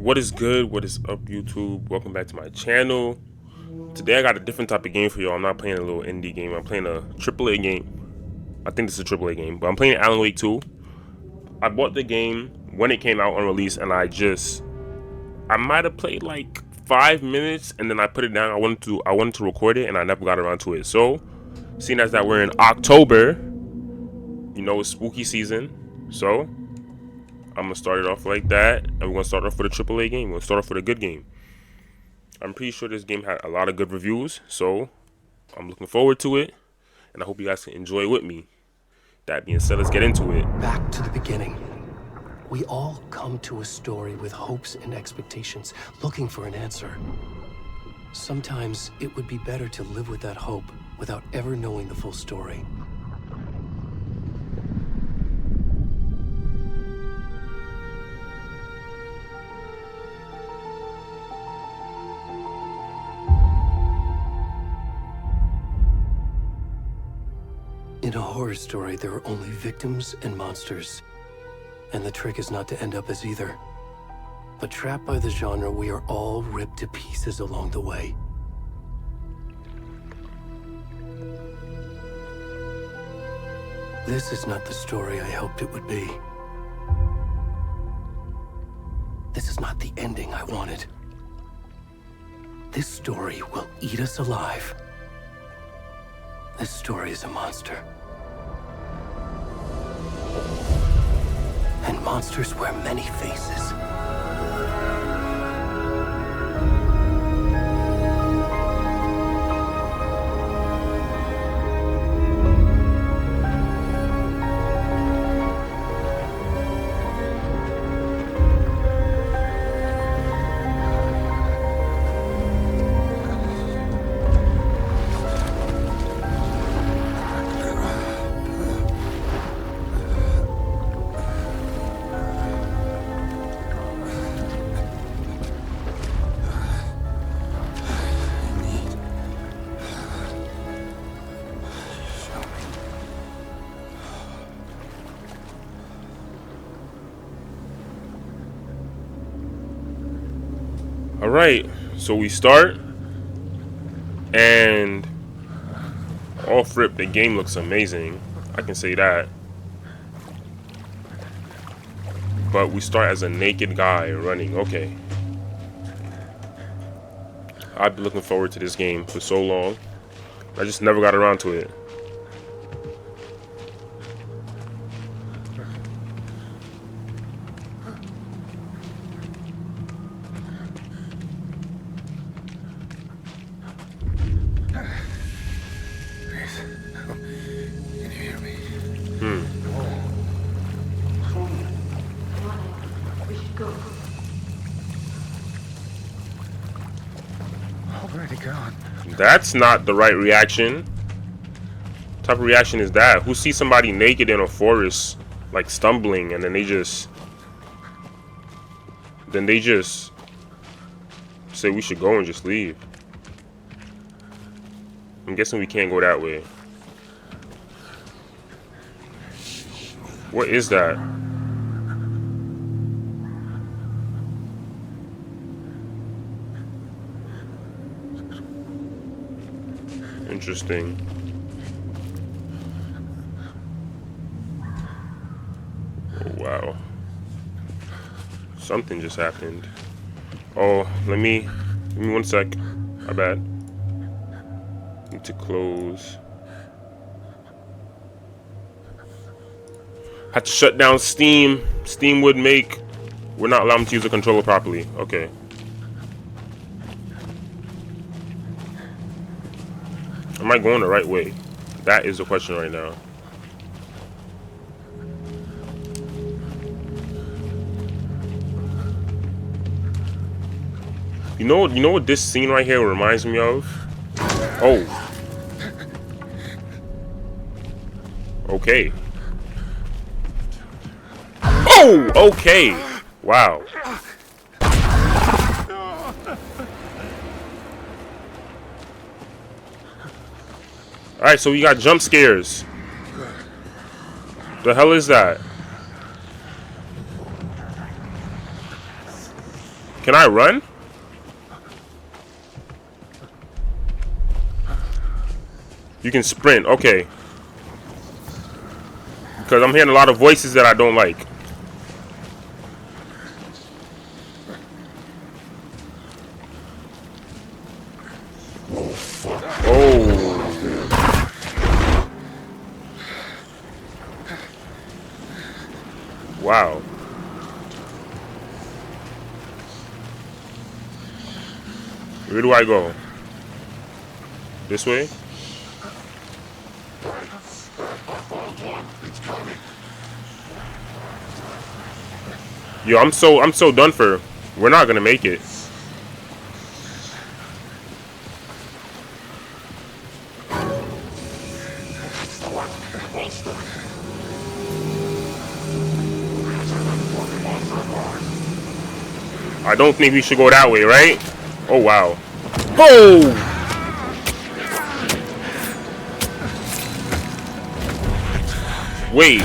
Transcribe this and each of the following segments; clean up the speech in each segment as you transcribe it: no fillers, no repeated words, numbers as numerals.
What is good? What is up, YouTube? Welcome back to my channel. Today I got a different type of game for y'all. I'm not playing a little indie game. I'm playing a AAA game. I think this is a AAA game, but I'm playing Alan Wake 2. I bought the game when it came out on release, and I might have played like 5 minutes, and then I put it down. I wanted to record it, and I never got around to it. So, seeing as that we're in October, you know, it's spooky season. So, I'm gonna start it off like that, and we're gonna start off with a AAA game. We're gonna start off with a good game. I'm pretty sure this game had a lot of good reviews, so I'm looking forward to it, and I hope you guys can enjoy it with me. That being said, let's get into it. Back to the beginning. We all come to a story with hopes and expectations, looking for an answer. Sometimes it would be better to live with that hope without ever knowing the full story. In a horror story, there are only victims and monsters. And the trick is not to end up as either. But trapped by the genre, we are all ripped to pieces along the way. This is not the story I hoped it would be. This is not the ending I wanted. This story will eat us alive. This story is a monster. And monsters wear many faces. Alright, so we start, and off rip, the game looks amazing. I can say that. But we start as a naked guy running. Okay. I've been looking forward to this game for so long. I just never got around to it. That's not the right reaction. What type of reaction is that? Who sees somebody naked in a forest, like stumbling, and then they just say we should go and just leave? I'm guessing we can't go that way. What is that? Interesting. Oh, wow. Something just happened. Oh, give me 1 sec. My bad. Need to close. Had to shut down Steam. Steam would make. We're not allowed to use the controller properly. Okay. Am I going the right way? That is the question right now. You know what this scene right here reminds me of? Oh. Okay. Oh, okay. Wow. Alright, so we got jump scares. The hell is that? Can I run? You can sprint. Okay. Because I'm hearing a lot of voices that I don't like. Oh. Wow. Where do I go? This way? Yo, I'm so done for. We're not gonna make it. I don't think we should go that way, right? Oh wow. Oh! Wait.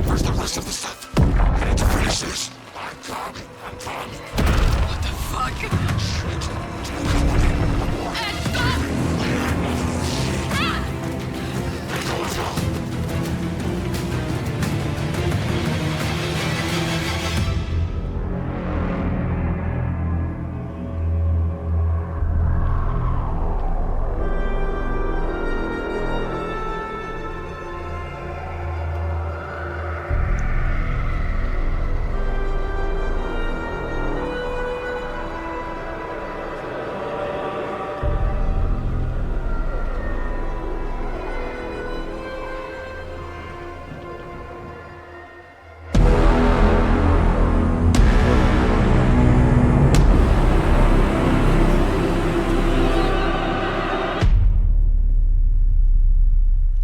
Where's the rest of the stuff? I need to finish this. What the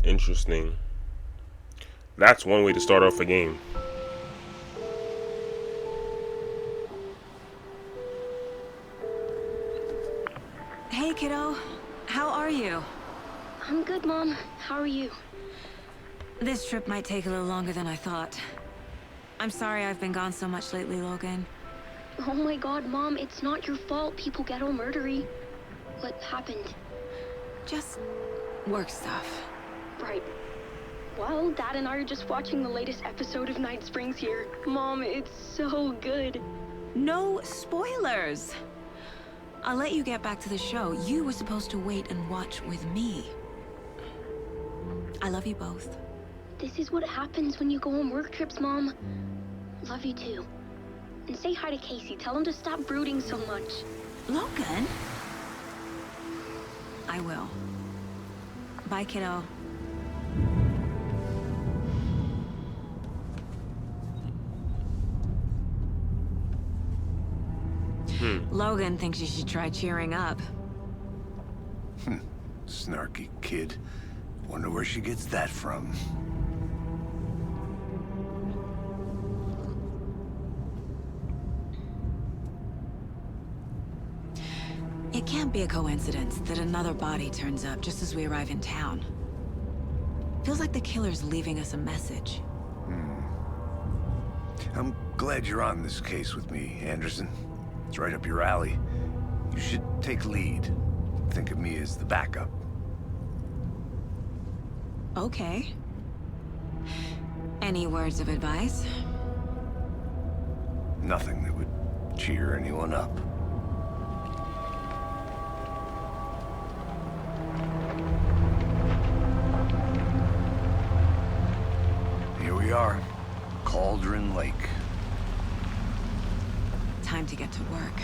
Interesting. That's one way to start off a game. Hey, kiddo. How are you? I'm good, Mom. How are you? This trip might take a little longer than I thought. I'm sorry I've been gone so much lately, Logan. Oh my god, Mom, it's not your fault people get all murdery. What happened? Just work stuff. Right. Well, Dad and I are just watching the latest episode of Night Springs here. Mom, it's so good. No spoilers! I'll let you get back to the show. You were supposed to wait and watch with me. I love you both. This is what happens when you go on work trips, Mom. Love you too. And say hi to Casey. Tell him to stop brooding so much. Logan? I will. Bye, kiddo. Logan thinks you should try cheering up. Snarky kid. Wonder where she gets that from. It can't be a coincidence that another body turns up just as we arrive in town. Feels like the killer's leaving us a message. I'm glad you're on this case with me, Anderson. It's right up your alley. You should take lead. Think of me as the backup. Okay. Any words of advice? Nothing that would cheer anyone up. Here we are. Cauldron Lake. Time to get to work.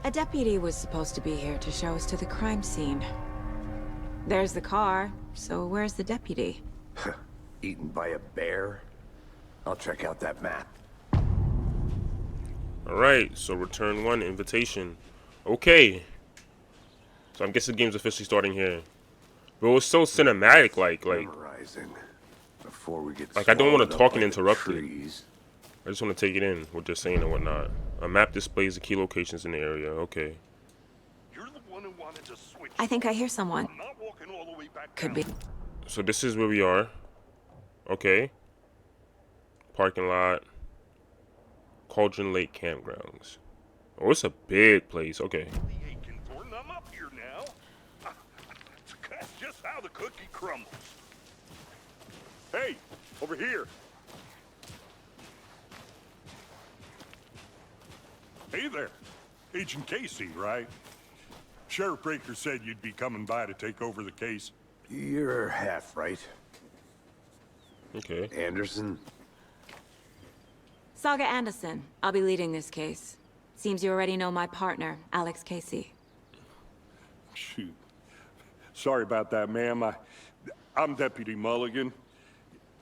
A deputy was supposed to be here to show us to the crime scene. There's the car, so where's the deputy? Eaten by a bear? I'll check out that map. Alright, so return 1, invitation. Okay. So I'm guessing the game's officially starting here. But it was so cinematic, like Memorizing. Before we get I don't want to swallowed talk up and by the interrupt it. trees. I just want to take it in, what they're saying and whatnot. A map displays the key locations in the area. Okay. You're the one who wanted to switch. I think I hear someone. I'm not walking all the way back Could down. be. So this is where we are. Okay. Parking lot. Cauldron Lake Campgrounds. Oh, it's a big place. Okay. The Aiken Thornton, I'm up here now. That's just how the cookie crumbles. Hey, over here. Hey there. Agent Casey, right? Sheriff Breaker said you'd be coming by to take over the case. You're half right. Okay. Anderson? Saga Anderson. I'll be leading this case. Seems you already know my partner, Alex Casey. Shoot. Sorry about that, ma'am. I'm Deputy Mulligan.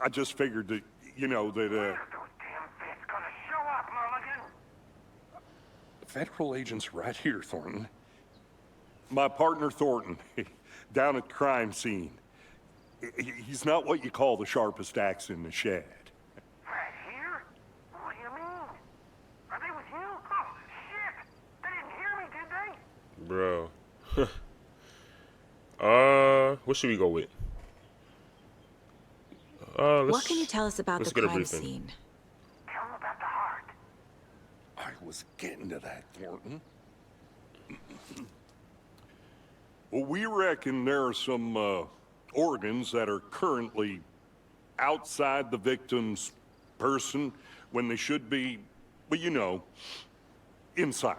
I just figured that, you know, that, Those damn fists gonna show up, Mulligan. federal agent's right here, Thornton. My partner, Thornton, down at the crime scene. He's not what you call the sharpest axe in the shed. Right here? What do you mean? Are they with you? Oh, shit! They didn't hear me, did they? Bro. What should we go with? What can you tell us about the let's get a crime briefing. scene? Tell them about the heart. I was getting to that, Thornton. Well, we reckon there are some, organs that are currently outside the victim's person when they should be, well, you know, inside.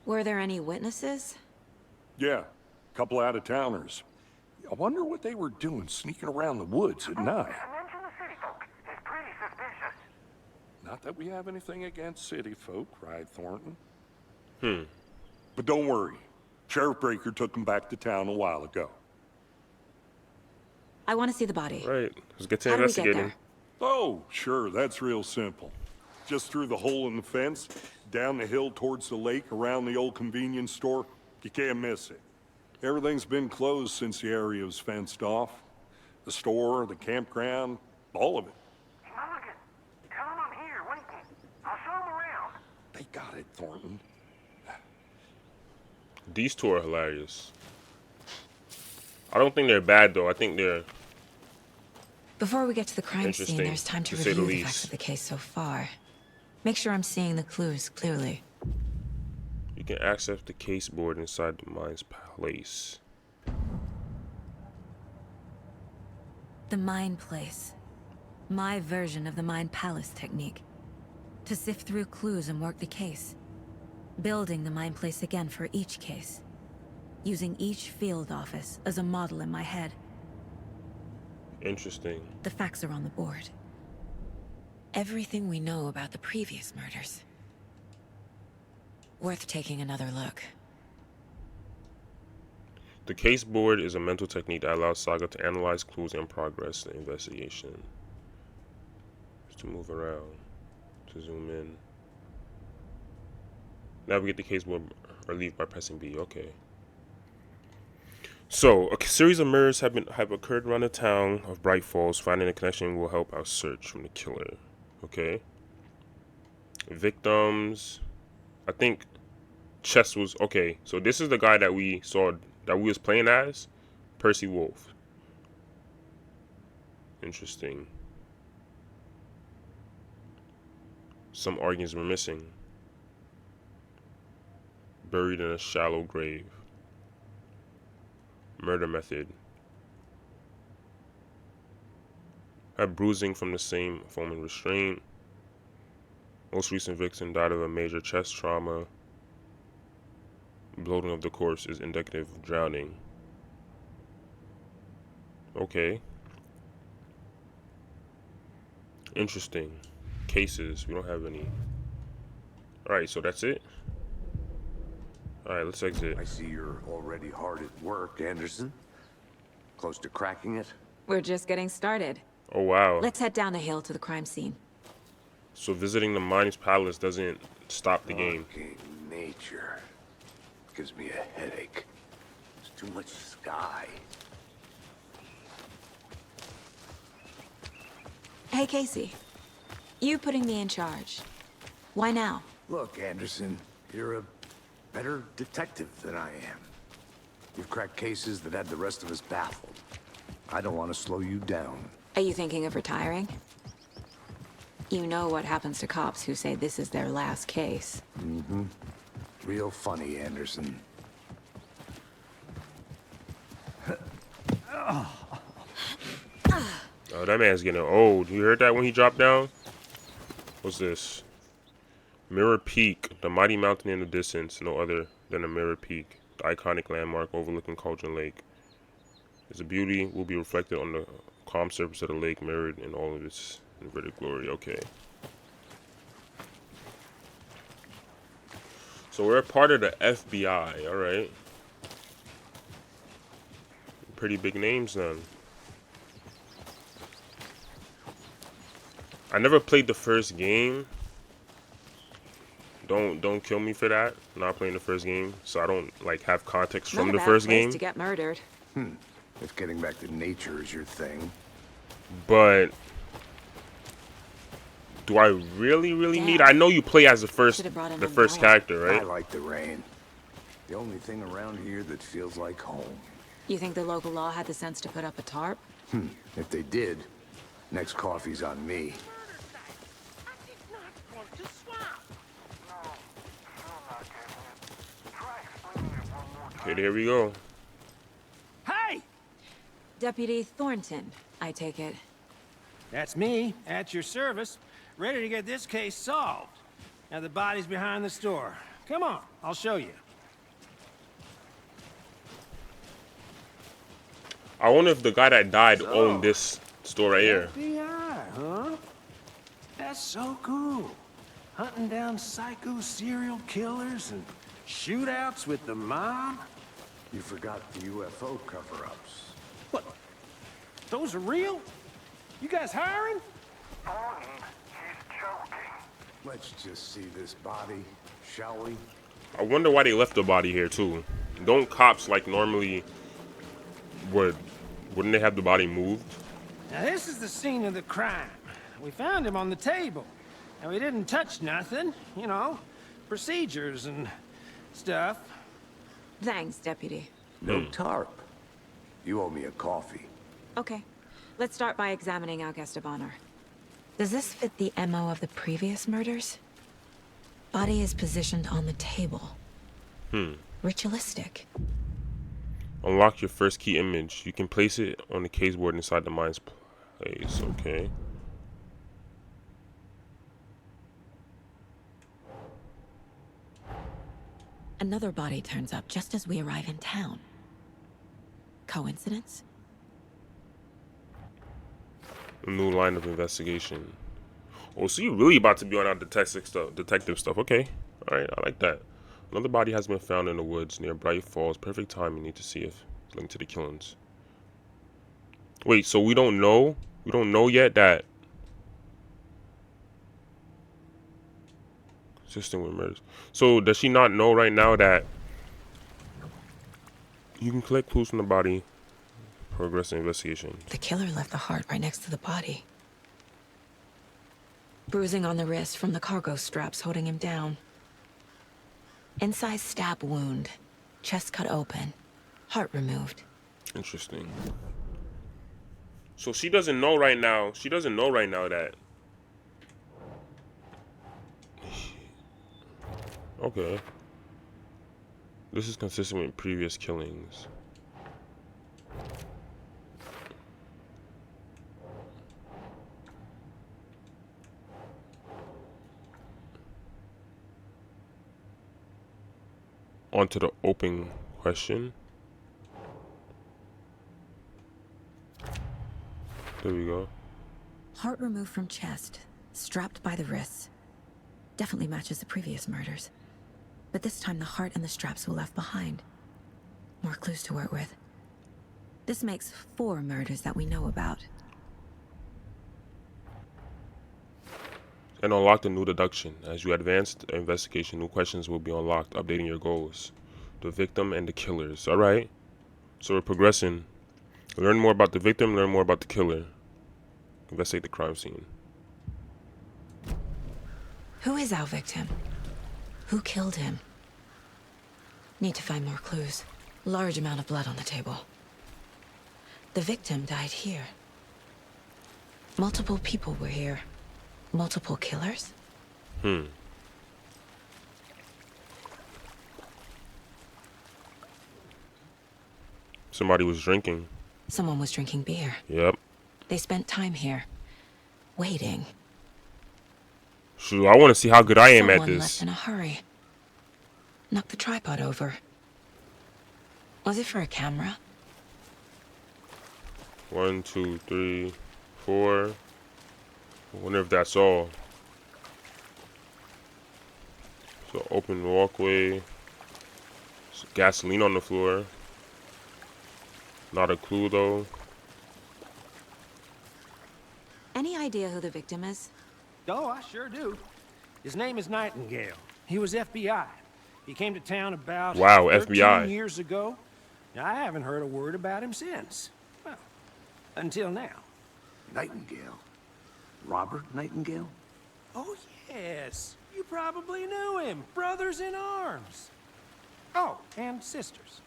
Were there any witnesses? Yeah, a couple out-of-towners. I wonder what they were doing sneaking around the woods at night. Mention the city folk. It's pretty suspicious. Not that we have anything against city folk, right, Thornton? Hmm. But don't worry. Sheriff Breaker took him back to town a while ago. I want to see the body. Right. Let's get to How do we get investigating. there? Oh, sure, that's real simple. Just through the hole in the fence, down the hill towards the lake, around the old convenience store. You can't miss it. Everything's been closed since the area was fenced off. The store, the campground, all of it. Mulligan, tell them I'm here waiting. I'll show them around. They got it, Thornton. These two are hilarious. I don't think they're bad though. I think they're Before we get to the crime scene, Interesting, there's time to to say review the the facts least. of the case so far. Make sure I'm seeing the clues clearly. you can access the case board inside the mine's place. The Mind Place. My version of the Mind Palace technique. To sift through clues and work the case. Building the Mind Place again for each case. Using each field office as a model in my head. Interesting. The facts are on the board. Everything we know about the previous murders. Worth taking another look. The case board is a mental technique that allows Saga to analyze clues and progress the investigation. Just to move around, to zoom in. Navigate the case board or leave by pressing B. Okay. So, a series of murders have occurred around the town of Bright Falls. Finding a connection will help our search from the killer. Okay. Victims. I think Chess was okay. So this is the guy that we saw that we was playing as, Percy Wolf. Interesting. Some organs were missing. Buried in a shallow grave. Murder method. Had bruising from the same foaming restraint. Most recent victim died of a major chest trauma. Bloating of the corpse is indicative of drowning. Okay. Interesting. Cases. We don't have any. Alright, so that's it. Alright, let's exit. I see you're already hard at work, Anderson. Close to cracking it? We're just getting started. Oh wow. Let's head down the hill to the crime scene. So visiting the Mind's Palace doesn't stop the game. Okay, nature. Gives me a headache. There's too much sky. Hey, Casey. You putting me in charge. Why now? Look, Anderson, you're a better detective than I am. You've cracked cases that had the rest of us baffled. I don't want to slow you down. Are you thinking of retiring? You know what happens to cops who say this is their last case. Mm-hmm. Real funny, Anderson. Oh, that man's getting old. You heard that when he dropped down? What's this? Mirror Peak, the mighty mountain in the distance, no other than a Mirror Peak, the iconic landmark overlooking Cauldron Lake. Its beauty will be reflected on the calm surface of the lake, mirrored in all of its inverted glory. Okay. So we're a part of the FBI, alright. Pretty big names then. I never played the first game. Don't kill me for that. Not playing the first game, so I don't like have context from the first game. To get murdered. If getting back to nature is your thing. But do I really need? I know you play as the first character, right? I like the rain. The only thing around here that feels like home. You think the local law had the sense to put up a tarp? If they did, next coffee's on me. Okay, there we go. Hey! Deputy Thornton, I take it. That's me, at your service, ready to get this case solved. Now the body's behind the store. Come on, I'll show you. I wonder if the guy that died owned this store right here. FBI, huh? That's so cool. Hunting down psycho serial killers and shootouts with the mob. You forgot the UFO cover-ups. What? Those are real? You guys hiring? Thornton, he's joking. Let's just see this body, shall we? I wonder why they left the body here too. Don't cops like normally wouldn't they have the body moved? Now this is the scene of the crime. We found him on the table. And we didn't touch nothing, you know, procedures and stuff. Thanks, Deputy. No tarp. You owe me a coffee. Okay. Let's start by examining our guest of honor. Does this fit the MO of the previous murders? Body is positioned on the table. Ritualistic. Unlock your first key image. You can place it on the case board inside the Mind's Place. Okay. Another body turns up just as we arrive in town. Coincidence? A new line of investigation. Oh, so you really about to be on our detective stuff. Okay. Alright, I like that. Another body has been found in the woods near Bright Falls. Perfect time. You need to see if it's linked to the killings. Wait, so we don't know? We don't know yet that... Consistent with murders. So does she not know right now that you can collect clues from the body, progress the investigation? The killer left the heart right next to the body. Bruising on the wrist from the cargo straps holding him down. Inside stab wound, chest cut open, heart removed. Interesting. So she doesn't know right now. She doesn't know right now that. Okay. This is consistent with previous killings. On to the open question. There we go. Heart removed from chest, strapped by the wrists. Definitely matches the previous murders. But this time the heart and the straps were left behind. More clues to work with. This makes 4 murders that we know about. And unlock the new deduction. As you advance the investigation, new questions will be unlocked, updating your goals. The victim and the killers. Alright. So we're progressing. Learn more about the victim, learn more about the killer. Investigate the crime scene. Who is our victim? Who killed him? Need to find more clues. Large amount of blood on the table. The victim died here. Multiple people were here. Multiple killers? Somebody was drinking. Someone was drinking beer. Yep. They spent time here. Waiting. Shoot, I want to see how good I am at Someone this. left in a hurry. Knocked the tripod over. Was it for a camera? 1, 2, 3, 4. I wonder if that's all. So open walkway. Some gasoline on the floor. Not a clue though. Any idea who the victim is? Oh, I sure do. His name is Nightingale. He was FBI. He came to town about Wow, 13 FBI. years ago. I haven't heard a word about him since. Well, until now. Nightingale? Robert Nightingale? Oh, yes. You probably knew him. Brothers in arms. Oh, and sisters.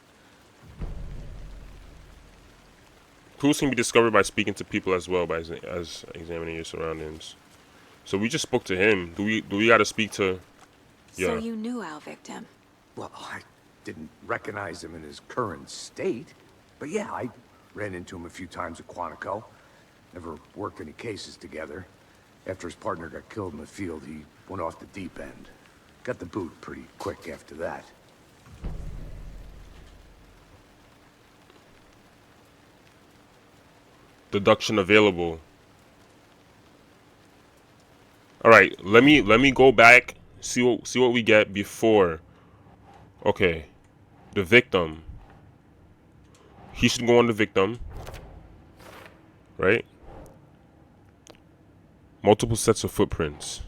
Clues can be discovered by speaking to people as well, by as examining your surroundings. So we just spoke to him. Do we got to speak to? Yeah. So you knew our victim. Well, I didn't recognize him in his current state. But yeah, I ran into him a few times at Quantico. Never worked any cases together. After his partner got killed in the field, he went off the deep end. Got the boot pretty quick after that. Deduction available. All right, let me go back, see what we get before. Okay, the victim. He should go on the victim, right? Multiple sets of footprints.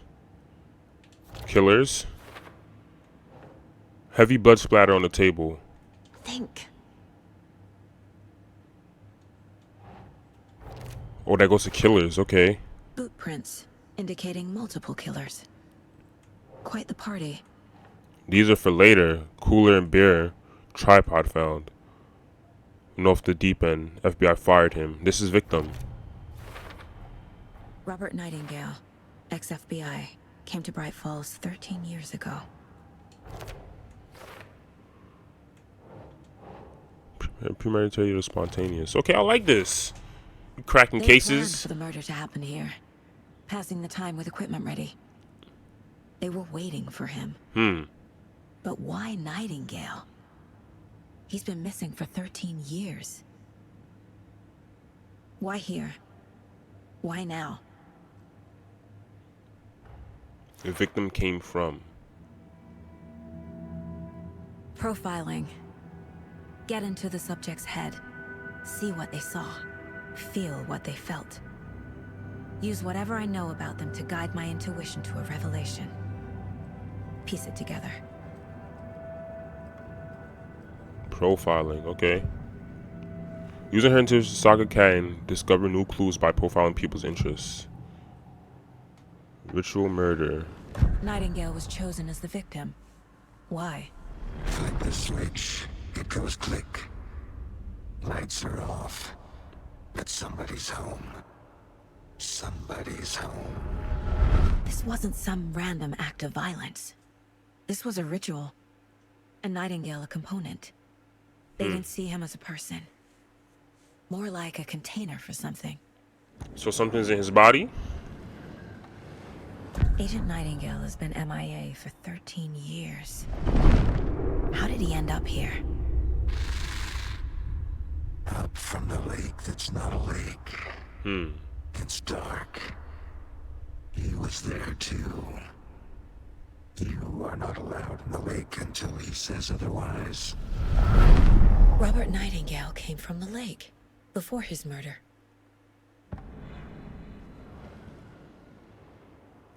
Killers. Heavy blood splatter on the table. Think. Oh, that goes to killers. Okay. Boot prints, indicating multiple killers. Quite the party. These are for later. Cooler and beer. Tripod found. Went off the deep end. FBI fired him. This is victim. Robert Nightingale, ex-FBI, came to Bright Falls 13 years ago. Premeditated or spontaneous. Okay, I like this. Cracking They planned cases. for the murder to happen here, passing the time with equipment ready. They were waiting for him. But why Nightingale? He's been missing for 13 years. Why here? Why now? The victim came from. Profiling. Get into the subject's head. See what they saw. Feel what they felt. Use whatever I know about them to guide my intuition to a revelation. Piece it together. Profiling, okay. Using her intuition, Saga can discover new clues by profiling people's interests. Ritual murder. Nightingale was chosen as the victim. Why? Flip the switch, it goes click. Lights are off. But somebody's home. Somebody's home. This wasn't some random act of violence. This was a ritual. And Nightingale a component. They didn't see him as a person. More like a container for something. So something's in his body? Agent Nightingale has been MIA for 13 years. How did he end up here? Up from the lake that's not a lake. It's dark. He was there too. You are not allowed in the lake until he says otherwise. Robert Nightingale came from the lake before his murder.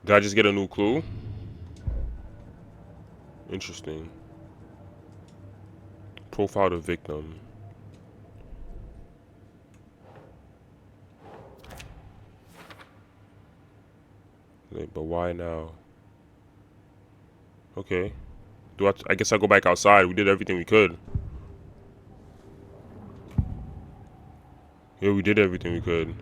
Did I just get a new clue? Interesting. Profile the victim. But why now? Okay. I guess I'll go back outside. We did everything we could. Yeah, we did everything we could.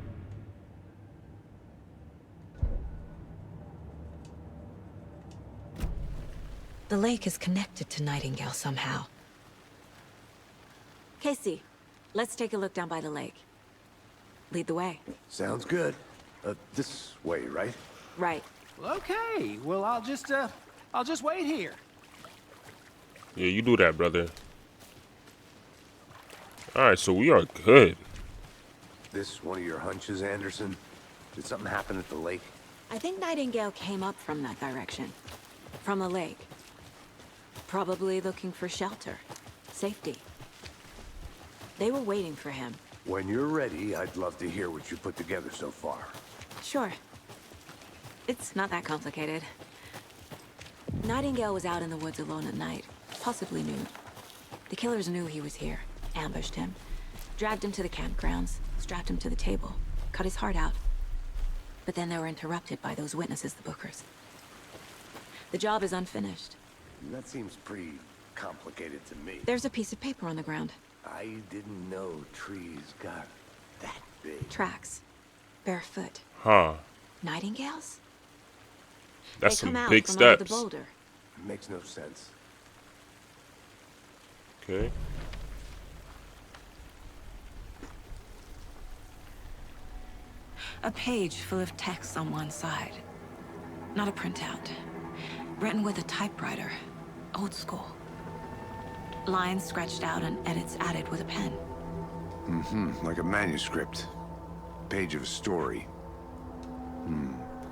The lake is connected to Nightingale somehow. Casey, let's take a look down by the lake. Lead the way. Sounds good. This way, right? Right. Okay, well, I'll just wait here. Yeah, you do that, brother. Alright, so we are good. This one of your hunches, Anderson? Did something happen at the lake? I think Nightingale came up from that direction. From the lake. Probably looking for shelter. Safety. They were waiting for him. When you're ready, I'd love to hear what you put together so far. Sure. It's not that complicated. Nightingale was out in the woods alone at night, possibly nude. The killers knew he was here, ambushed him, dragged him to the campgrounds, strapped him to the table, cut his heart out. But then they were interrupted by those witnesses, the Bookers. The job is unfinished. That seems pretty complicated to me. There's a piece of paper on the ground. I didn't know trees got that big. Tracks. Barefoot. Huh. Nightingales? That's They come some out big from under the steps. boulder. Makes no sense. Okay. A page full of text on one side. Not a printout. Written with a typewriter. Old school. Lines scratched out and edits added with a pen. Like a manuscript. Page of a story.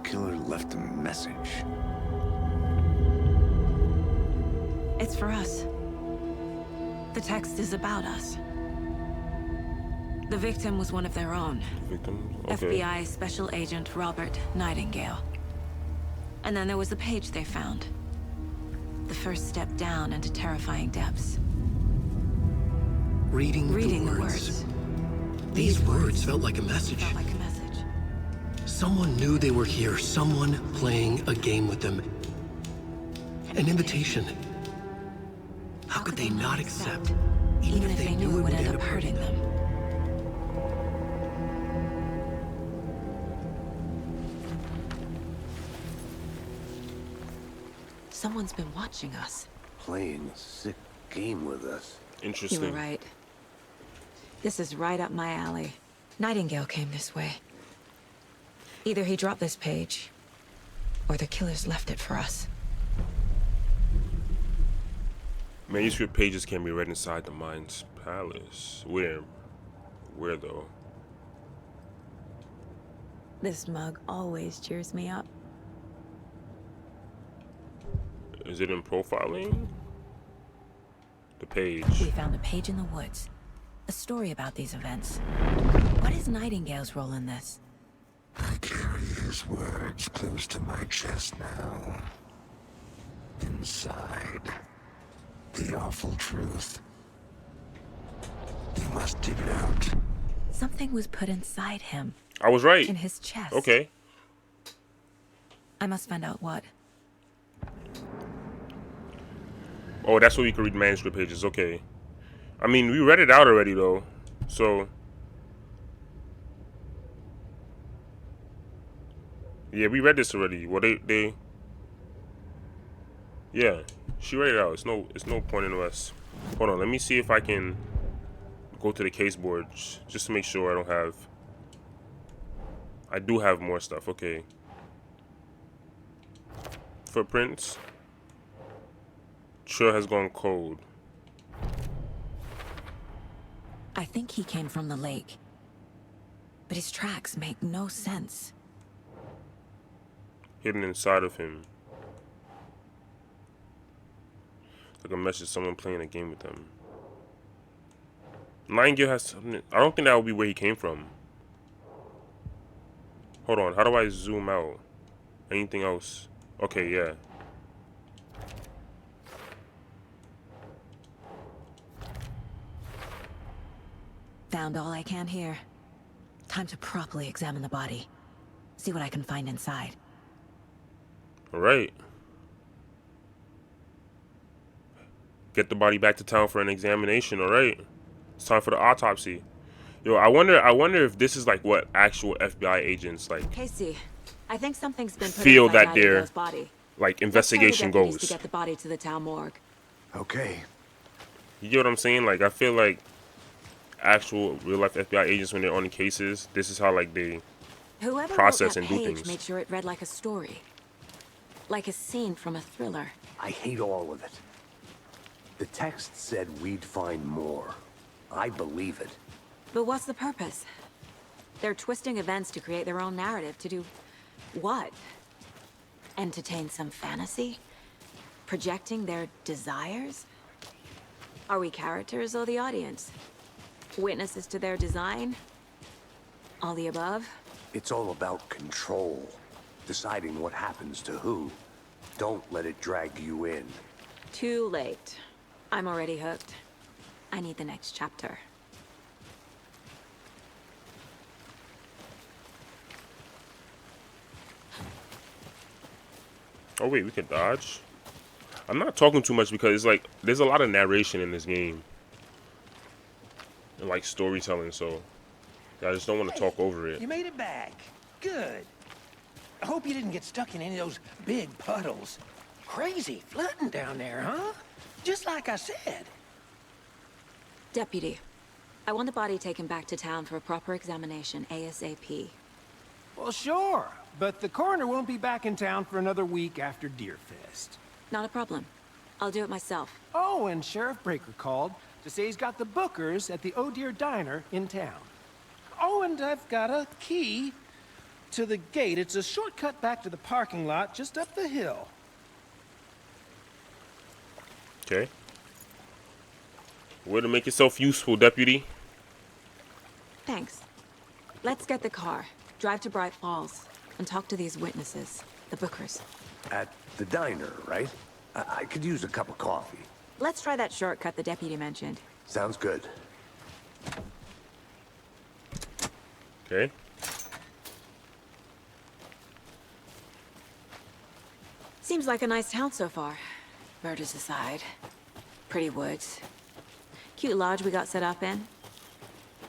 Killer left a message. It's for us. The text is about us. The victim was one of their own. Victims? Okay. FBI Special Agent Robert Nightingale. And then there was the page they found. The first step down into terrifying depths. Reading the words. These words felt like a message. Felt like a message. Someone knew they were here. Someone playing a game with them. An invitation. How could they not accept? Even if they knew it would end up hurting them. Someone's been watching us. Playing a sick game with us. Interesting. You were right. This is right up my alley. Nightingale came this way. Either he dropped this page, or the killers left it for us. Manuscript pages can be read inside the mind's palace. Where? Where though? This mug always cheers me up. Is it in profiling? The page. We found a page in the woods. A story about these events. What is Nightingale's role in this? I carry his words close to my chest now. Inside, the awful truth. You must dig it out. Something was put inside him. I was right. In his chest. Okay. I must find out what. Oh, that's where we can read manuscript pages. Okay. I mean, we read it out already, though. So. Yeah, we read this already. Well, they. Yeah, she read it out. It's no point in us. Hold on, let me see if I can go to the case board just to make sure I don't have. I do have more stuff. Okay. Footprints. Trail has gone cold. I think he came from the lake. But his tracks make no sense. Hidden inside of him. Like a message, someone playing a game with them. Nightingale has something. I don't think that would be where he came from. Hold on, how do I zoom out? Anything else? Okay, yeah. Found all I can here. Time to properly examine the body. See what I can find inside. Alright. Get the body back to town for an examination, alright? It's time for the autopsy. Yo, I wonder if this is like what actual FBI agents like Casey, I think something's been put feel inside that their Nightingale's body. like investigation Let's tell the deputies goes. to get the body to the town morgue. Okay. You get what I'm saying? Like I feel like actual real life FBI agents when they're on the cases, this is how like they Whoever process wrote and that do page things. made sure it read like a story. Like a scene from a thriller. I hate all of it. The text said we'd find more. I believe it. But what's the purpose? They're twisting events to create their own narrative. To do what? Entertain some fantasy? Projecting their desires? Are we characters or the audience? Witnesses to their design? All the above? It's all about control. Deciding what happens to who. Don't let it drag you in. Too late. I'm already hooked. I need the next chapter. Oh wait, we can dodge? I'm not talking too much because it's like there's a lot of narration in this game. And like storytelling, so I just don't want to talk over it. You made it back. Good. I hope you didn't get stuck in any of those big puddles. Crazy flooding down there, huh? Just like I said. Deputy, I want the body taken back to town for a proper examination ASAP. Well, sure. But the coroner won't be back in town for another week after Deerfest. Not a problem. I'll do it myself. Oh, and Sheriff Breaker called to say he's got the Bookers at the Oh Dear Diner in town. Oh, and I've got a key to the gate. It's a shortcut back to the parking lot just up the hill. Okay. Way to make yourself useful, deputy. Thanks. Let's get the car, drive to Bright Falls, and talk to these witnesses, the Bookers. At the diner, right? I could use a cup of coffee. Let's try that shortcut the deputy mentioned. Sounds good. Okay. Seems like a nice town so far. Murders aside. Pretty woods. Cute lodge we got set up in.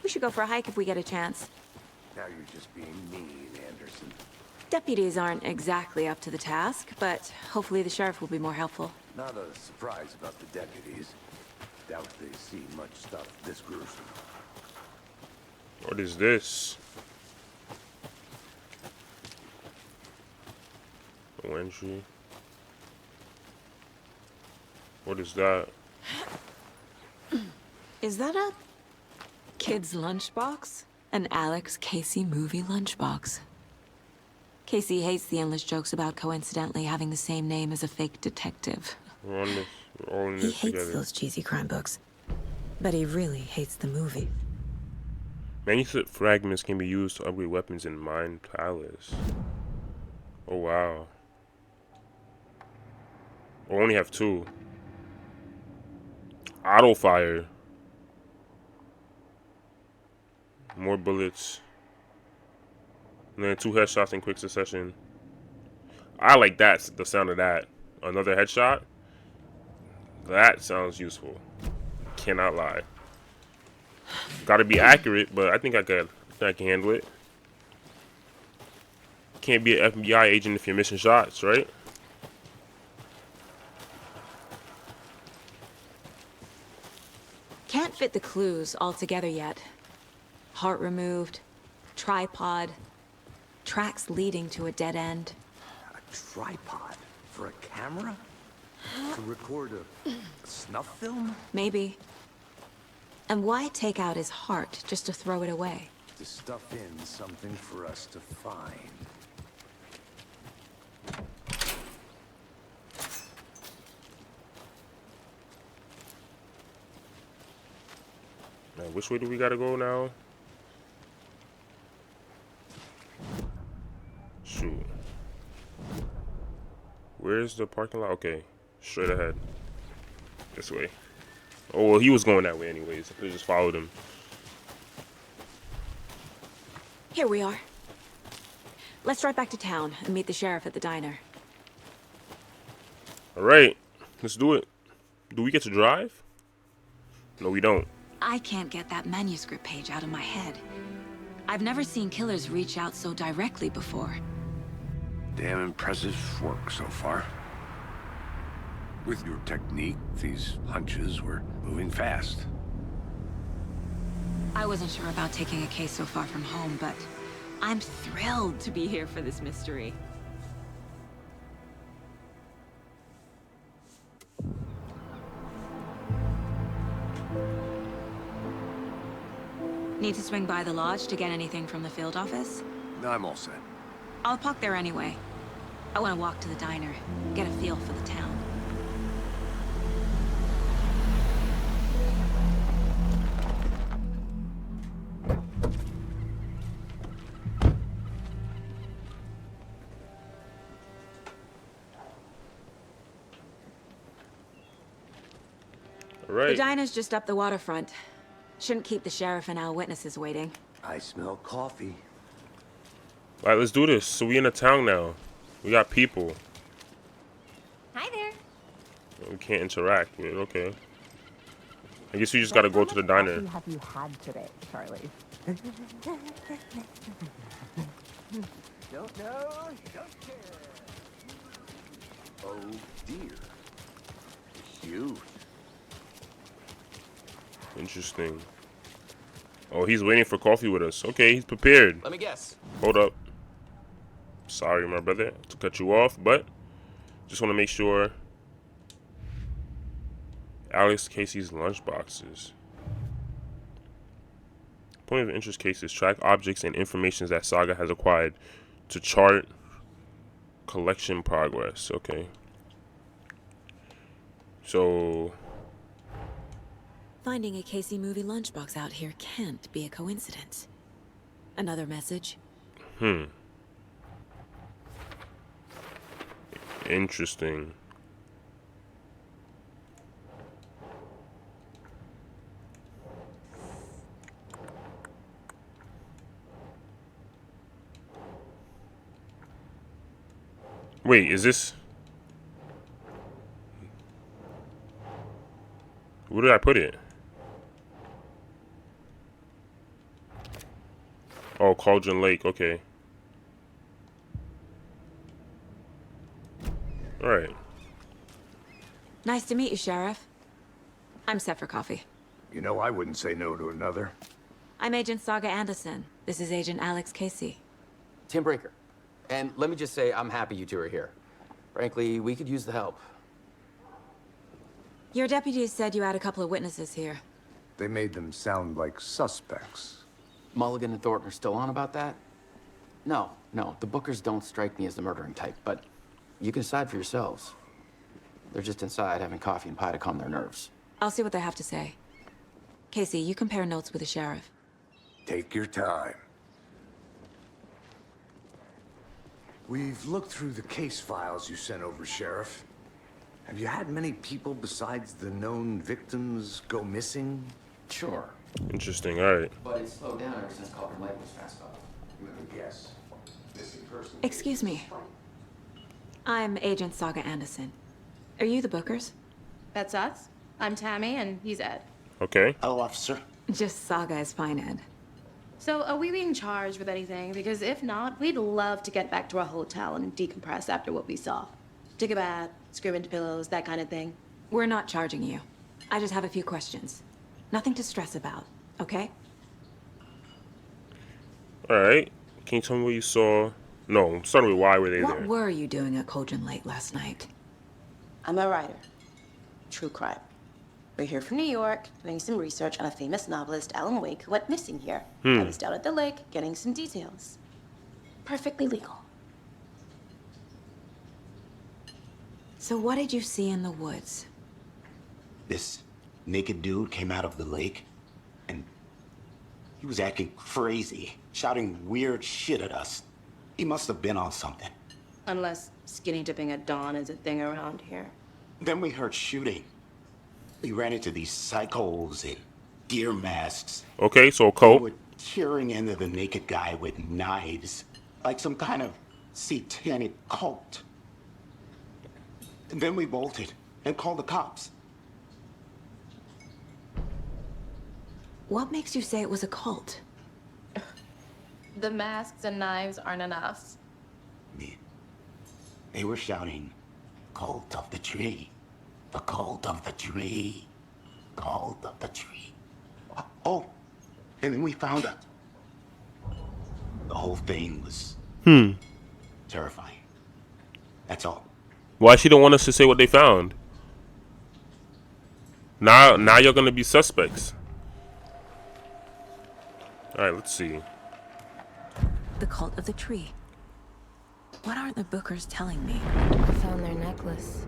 We should go for a hike if we get a chance. Now you're just being mean, Anderson. Deputies aren't exactly up to the task, but hopefully the sheriff will be more helpful. Not a surprise about the deputies. Doubt they see much stuff this gruesome. What is this? No entry. What is that? Is that a kid's lunchbox? An Alex Casey movie lunchbox. Casey hates the endless jokes about coincidentally having the same name as a fake detective. We're on this. We're all in He this hates together. those cheesy crime books. But he really hates the movie. Manuscript fragments can be used to upgrade weapons in Mine Palace. Oh wow. I only have 2. Auto fire. More bullets. And then 2 headshots in quick succession. I like that, the sound of that. Another headshot. That sounds useful. Cannot lie. Gotta be accurate, but I think I can handle it. Can't be an FBI agent if you're missing shots, right? Can't fit the clues all together yet. Heart removed, tripod, tracks leading to a dead end. A tripod? For a camera? To record a snuff film? Maybe. And why take out his heart just to throw it away? To stuff in something for us to find. Man, which way do we gotta go now? Shoot. Where's the parking lot? Okay, straight ahead. This way. Oh, well, he was going that way anyways. I could've just followed him. Here we are. Let's drive back to town and meet the sheriff at the diner. Alright, let's do it. Do we get to drive? No, we don't. I can't get that manuscript page out of my head. I've never seen killers reach out so directly before. Damn impressive work so far. With your technique, these hunches were moving fast. I wasn't sure about taking a case so far from home, but I'm thrilled to be here for this mystery. Need to swing by the lodge to get anything from the field office? No, I'm all set. I'll park there anyway. I want to walk to the diner, get a feel for the town. All right. The diner's just up the waterfront. Shouldn't keep the sheriff and our witnesses waiting. I smell coffee. All right, let's do this. So we in a town now. We got people. Hi there. We can't interact with. Okay. I guess we just gotta go to the diner. What have you had today, Charlie? Don't know, don't care. Oh dear. Cute. Interesting. Oh, he's waiting for coffee with us. Okay, he's prepared. Let me guess. Hold up. Sorry, my brother, to cut you off, but just want to make sure. Alex Casey's lunch boxes. Point of interest cases track objects and information that Saga has acquired to chart collection progress. Okay. So Finding a Casey movie lunchbox out here can't be a coincidence. Another message? Interesting. Wait, is this... Where did I put it? Oh, Cauldron Lake, okay. Alright. Nice to meet you, Sheriff. I'm set for coffee. You know, I wouldn't say no to another. I'm Agent Saga Anderson. This is Agent Alex Casey. Tim Breaker. And let me just say, I'm happy you two are here. Frankly, we could use the help. Your deputies said you had a couple of witnesses here. They made them sound like suspects. Mulligan and Thornton are still on about that? No, the Bookers don't strike me as the murdering type, but you can decide for yourselves. They're just inside having coffee and pie to calm their nerves. I'll see what they have to say. Casey, you compare notes with the sheriff. Take your time. We've looked through the case files you sent over, Sheriff. Have you had many people besides the known victims go missing? Sure. Interesting, alright. But it's slowed down ever since Cauldron Lake was fast up. Let me guess. Missing person. Excuse me. I'm Agent Saga Anderson. Are you the Bookers? That's us. I'm Tammy, and he's Ed. Okay. Hello, officer. Just Saga is fine, Ed. So, are we being charged with anything? Because if not, we'd love to get back to our hotel and decompress after what we saw. Take a bath, scream into pillows, that kind of thing. We're not charging you. I just have a few questions. Nothing to stress about, okay? Alright. Can you tell me what you saw? No, I'm starting with why were they What there? were you doing at Cauldron Lake last night? I'm a writer. True crime. We're here from New York, doing some research on a famous novelist, Alan Wake, who went missing here. I was down at the lake, getting some details. Perfectly legal. So what did you see in the woods? This naked dude came out of the lake and He was acting crazy, shouting weird shit at us. He must have been on something. Unless skinny dipping at dawn is a thing around here. Then we heard shooting. We ran into these psychos in deer masks. Okay, so a They cult. were tearing into the naked guy with knives, like some kind of satanic cult. And then we bolted and called the cops. What makes you say it was a cult? The masks and knives aren't enough. They were shouting, "Cult of the tree, the cult of the tree, cult of the tree." Oh, and then we found it. The whole thing was terrifying. That's all. Why she don't want us to say what they found? Now you're gonna be suspects. All right, let's see. The cult of the tree. What aren't the bookers telling me? I found their necklace.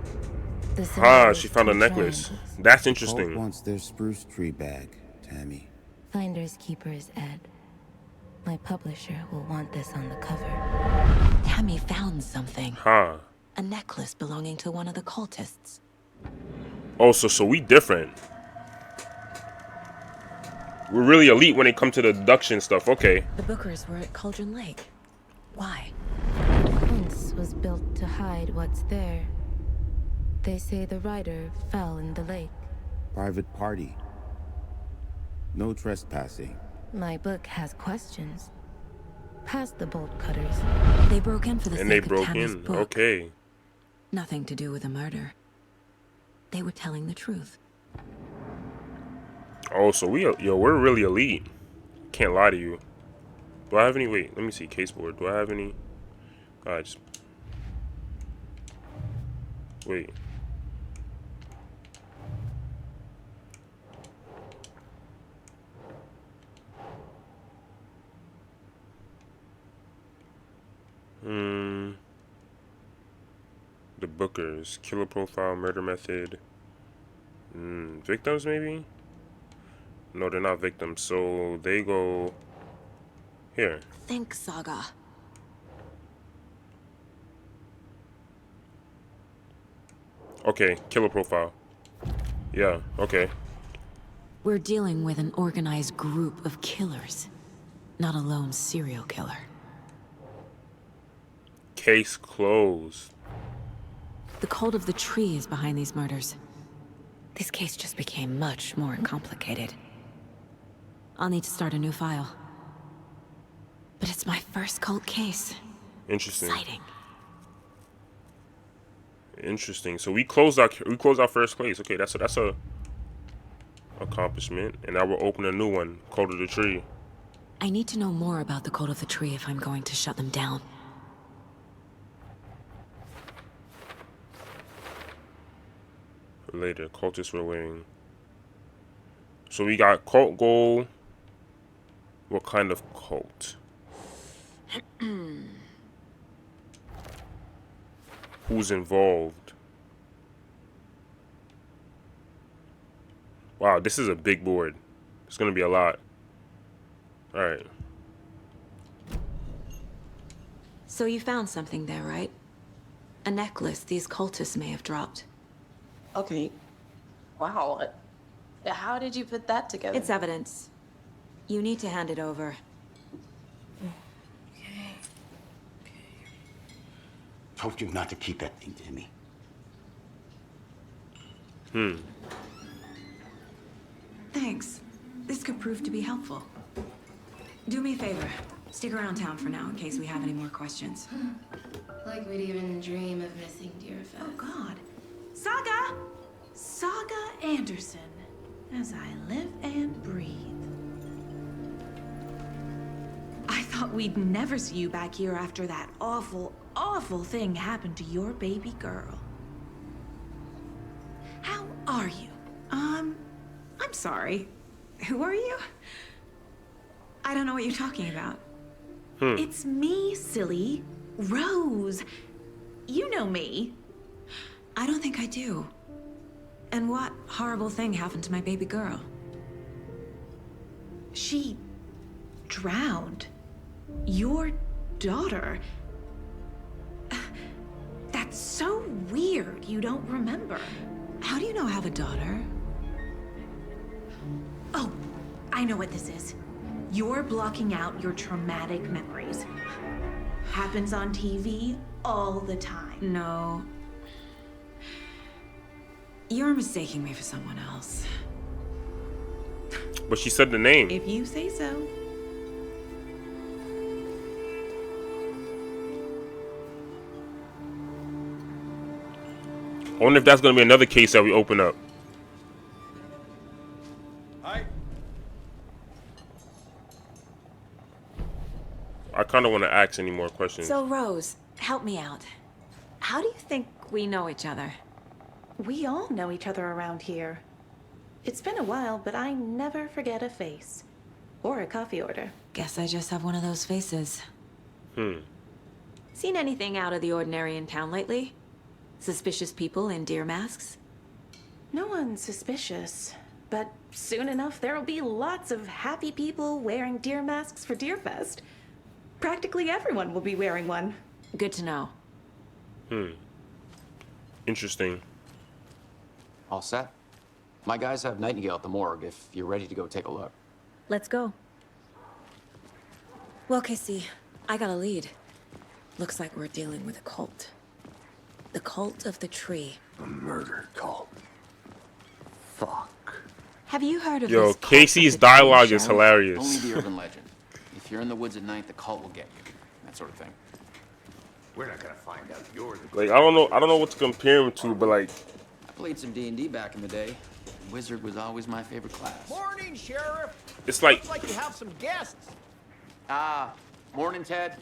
She found a necklace. That's interesting. Cult wants their spruce tree bag, Tammy. Finders keepers, Ed. My publisher will want this on the cover. Tammy found something. Huh. A necklace belonging to one of the cultists. Oh, so we different. We're really elite when it comes to the abduction stuff. Okay. The bookers were at Cauldron Lake. Why? Fence was built to hide what's there. They say the rider fell in the lake. Private party. No trespassing. My book has questions. Past the bolt cutters. They broke in for the And they sake of broke Tammy's in. book. Okay. Nothing to do with a murder. They were telling the truth. Oh, so we're really elite. Can't lie to you. Do I have any? Wait, let me see. Caseboard. Do I have any? Just wait. The bookers. Killer profile, murder method. Victims, maybe? No, they're not victims. So they go here. Think, Saga. Okay, killer profile. Yeah, okay. We're dealing with an organized group of killers, not a lone serial killer. Case closed. The cult of the tree is behind these murders. This case just became much more complicated. I'll need to start a new file. But it's my first cult case. Interesting. Exciting. Interesting. So we closed our first case. Okay, that's a accomplishment. And now we'll open a new one, Cult of the Tree. I need to know more about the cult of the tree if I'm going to shut them down. Later, cultists were wearing. So we got cult goal. What kind of cult? Who's involved? Wow, this is a big board. It's gonna be a lot. All right. So you found something there, right? A necklace these cultists may have dropped. Okay. Wow. How did you put that together? It's evidence. You need to hand it over. Told you not to keep that thing to me. Thanks. This could prove to be helpful. Do me a favor. Stick around town for now in case we have any more questions. Like we'd even dream of missing dear Fez. Oh, God. Saga! Saga Anderson. As I live and breathe. I thought we'd never see you back here after that awful, awful thing happened to your baby girl. How are you? I'm sorry. Who are you? I don't know what you're talking about. It's me, silly. Rose. You know me. I don't think I do. And what horrible thing happened to my baby girl? She drowned. Your daughter. That's so weird you don't remember. How do you know I have a daughter? Oh, I know what this is. You're blocking out your traumatic memories. Happens on TV all the time. No. You're mistaking me for someone else. But she said the name. If you say so. I wonder if that's gonna be another case that we open up. Hi. I kind of want to ask any more questions. So, Rose, help me out. How do you think we know each other? We all know each other around here. It's been a while, but I never forget a face. Or a coffee order. Guess I just have one of those faces. Seen anything out of the ordinary in town lately? Suspicious people in deer masks? No one's suspicious. But soon enough, there'll be lots of happy people wearing deer masks for Deerfest. Practically everyone will be wearing one. Good to know. Interesting. All set? My guys have Nightingale at the morgue if you're ready to go take a look. Let's go. Well, Casey, I got a lead. Looks like we're dealing with a cult. The cult of the tree. A murder cult. Fuck. Have you heard of Yo, this cult Casey's of the tree, dialogue is Sheriff? hilarious. Only the urban legend. If you're in the woods at night, the cult will get you. That sort of thing. We're not gonna find out you're the... Like, I don't know what to compare him to, but like, I played some D&D back in the day. Wizard was always my favorite class. Morning, Sheriff. it's like, Looks like you have some guests. Ah, morning, Ted.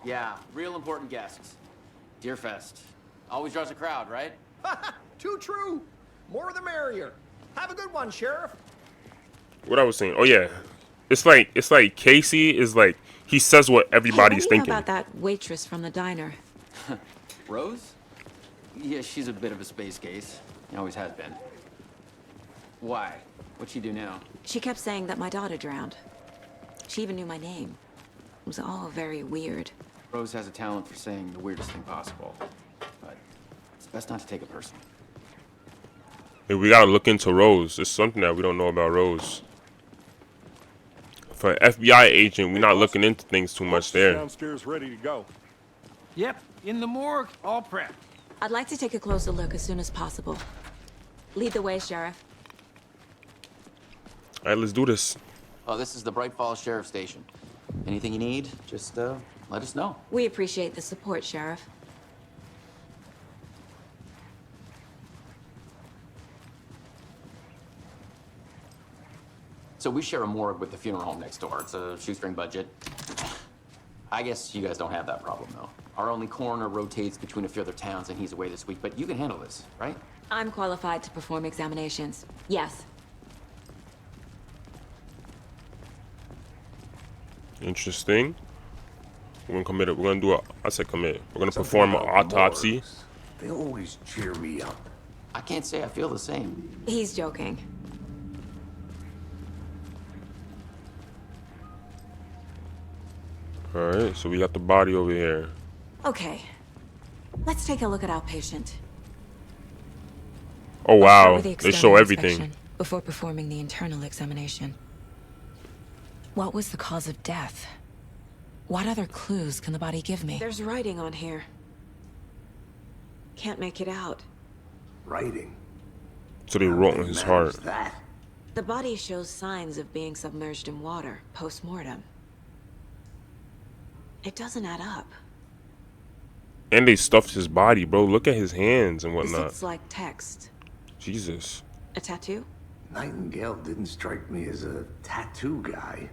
Yeah, real important guests. Deerfest. Always draws a crowd, right? Too true. More the merrier. Have a good one, Sheriff. what I was saying. Oh yeah, it's like Casey is like, he says what everybody's Hey, what do you know thinking. about that waitress from the diner? Rose? Yeah, she's a bit of a space case. Always has been. Why? What'd she do now? She kept saying that my daughter drowned. She even knew my name. It was all very weird. Rose has a talent for saying the weirdest thing possible. But it's best not to take it personally. Hey, we gotta look into Rose. There's something that we don't know about Rose. For an FBI agent, we're not looking into things too much there. Downstairs, ready to go. Yep, in the morgue, all prepped. I'd like to take a closer look as soon as possible. Lead the way, Sheriff. All right, let's do this. Oh, this is the Bright Falls Sheriff Station. Anything you need, just let us know. We appreciate the support, Sheriff. So we share a morgue with the funeral home next door. It's a shoestring budget. I guess you guys don't have that problem, though. Our only coroner rotates between a few other towns, and he's away this week. But you can handle this, right? I'm qualified to perform examinations. Yes. Interesting. We're gonna do a, I said commit. We're gonna perform an autopsy. They always cheer me up. I can't say I feel the same. He's joking. All right, so we got the body over here. Okay. Let's take a look at our patient. Oh Start wow, with the they show external everything. inspection before performing the internal examination. What was the cause of death? What other clues can the body give me? There's writing on here. Can't make it out. Writing. So they wrote on his heart. That? The body shows signs of being submerged in water post-mortem. It doesn't add up. And they stuffed his body, bro. Look at his hands and This whatnot. looks like text. Jesus. A tattoo? Nightingale didn't strike me as a tattoo guy.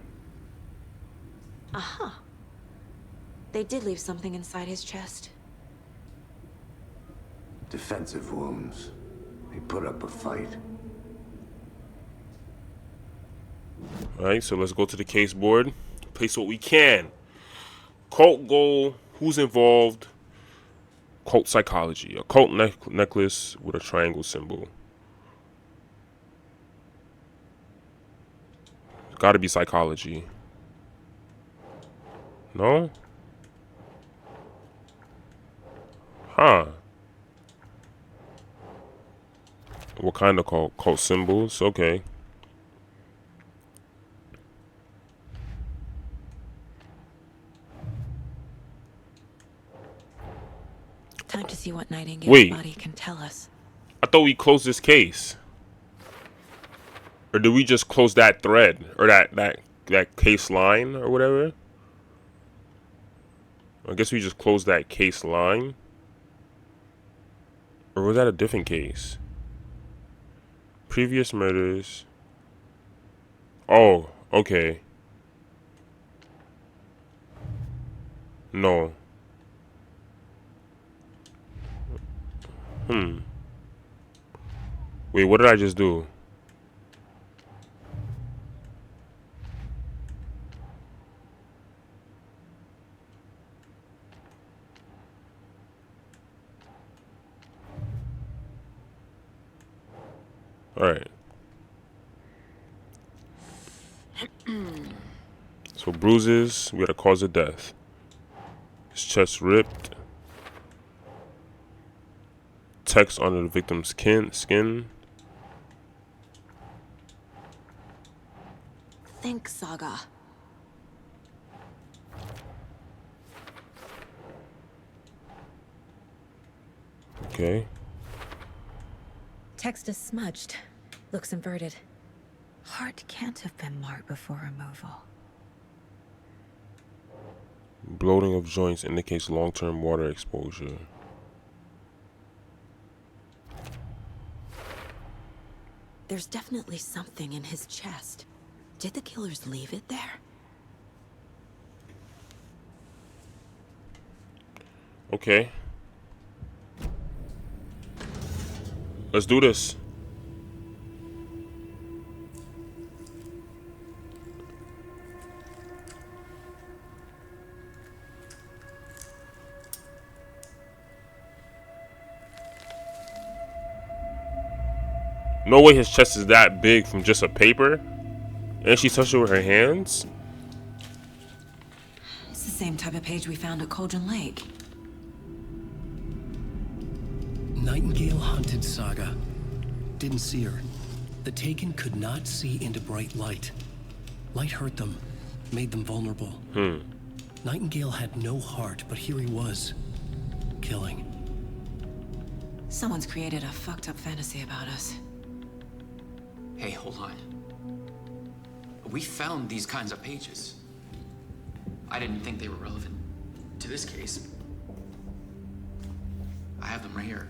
Uh-huh. They did leave something inside his chest. Defensive wounds. He put up a fight. All right, so let's go to the case board. Place what we can. Cult goal. Who's involved? Cult psychology. A cult necklace with a triangle symbol. Gotta be psychology. No? Huh. What kind of cult symbols? Okay. Time to see what Nightingale's body can tell us. I thought we closed this case. Or did we just close that thread? Or that case line or whatever? I guess we just closed that case line. Or was that a different case? Previous murders. Oh, okay. No. Wait, what did I just do? Alright. So bruises, we got a cause of death. His chest ripped. Text under the victim's skin. Think, Saga. Okay. Text is smudged. Looks inverted. Heart can't have been marked before removal. Bloating of joints indicates long-term water exposure. There's definitely something in his chest. Did the killers leave it there? Okay. Let's do this. No way his chest is that big from just a paper. And she touched it with her hands. It's the same type of page we found at Cauldron Lake. Nightingale hunted Saga. Didn't see her. The Taken could not see into bright light. Light hurt them, made them vulnerable. Nightingale had no heart, but here he was, killing. Someone's created a fucked up fantasy about us. Hey, hold on. We found these kinds of pages. I didn't think they were relevant to this case. I have them right here.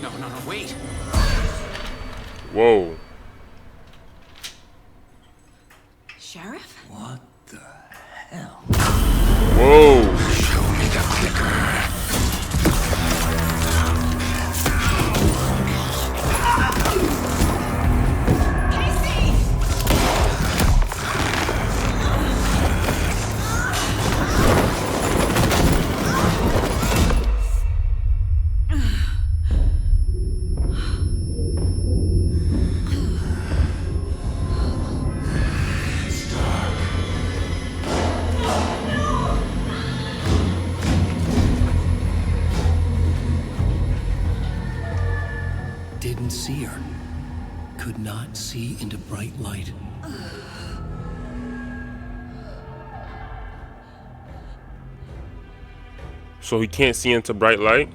No, wait. Whoa. Sheriff? What the hell? Whoa. Show me the clicker. Didn't see her. Could not see into bright light. So he can't see into bright light?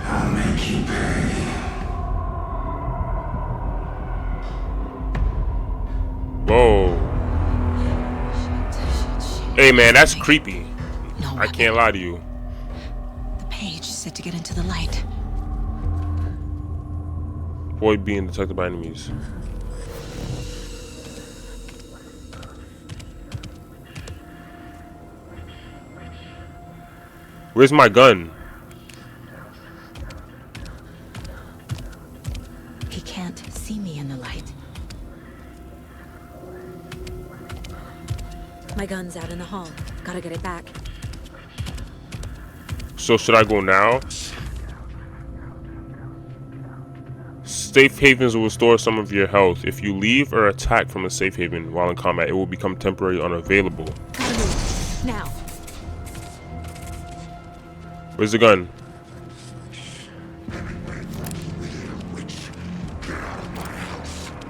I'll make you pay. Whoa. Hey man, that's creepy. I can't lie to you. The page said to get into the light. Avoid being detected by enemies. Where's my gun? He can't see me in the light. My gun's out in the hall. Gotta get it back. So should I go now? Safe havens will restore some of your health. If you leave or attack from a safe haven while in combat, it will become temporarily unavailable. Gotta move. Now. Where's the gun?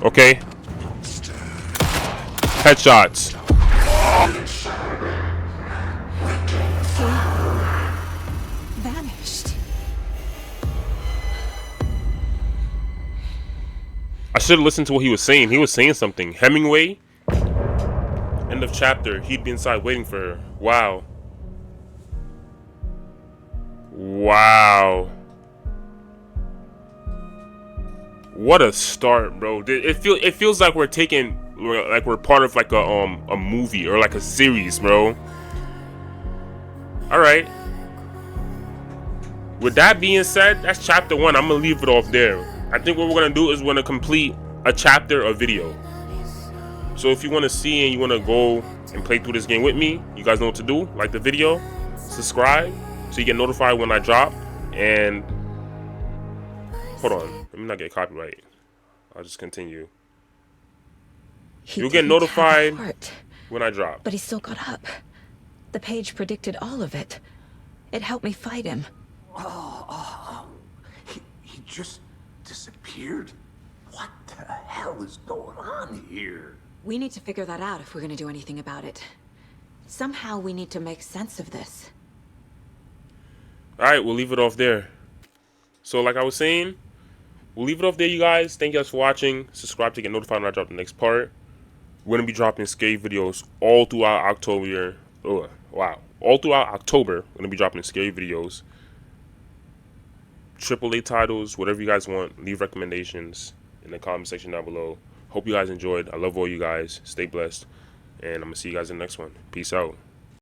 Okay. Headshots. Vanished. I should have listened to what he was saying. He was saying something. Hemingway. End of chapter. He'd be inside waiting for her. Wow. Wow. What a start, bro. It feels like we're part of like a movie or like a series, bro. All right. With that being said, that's chapter 1. I'm gonna leave it off there. I think what we're gonna do is we're gonna complete a chapter of video. So if you want to see and you want to go and play through this game with me, you guys know what to do. Like the video, subscribe so you get notified when I drop. And hold on, let me not get copyright. I'll just continue. You'll get notified when I drop. But he still got up. The page predicted all of it. It helped me fight him. He just disappeared? What the hell is going on here? We need to figure that out if we're going to do anything about it. Somehow we need to make sense of this. Alright, we'll leave it off there. So like I was saying, we'll leave it off there, you guys. Thank you guys for watching. Subscribe to get notified when I drop the next part. We're going to be dropping scary videos all throughout October. Oh, wow. All throughout October, we're going to be dropping scary videos. AAA titles, whatever you guys want. Leave recommendations in the comment section down below. Hope you guys enjoyed. I love all you guys. Stay blessed. And I'm going to see you guys in the next one. Peace out.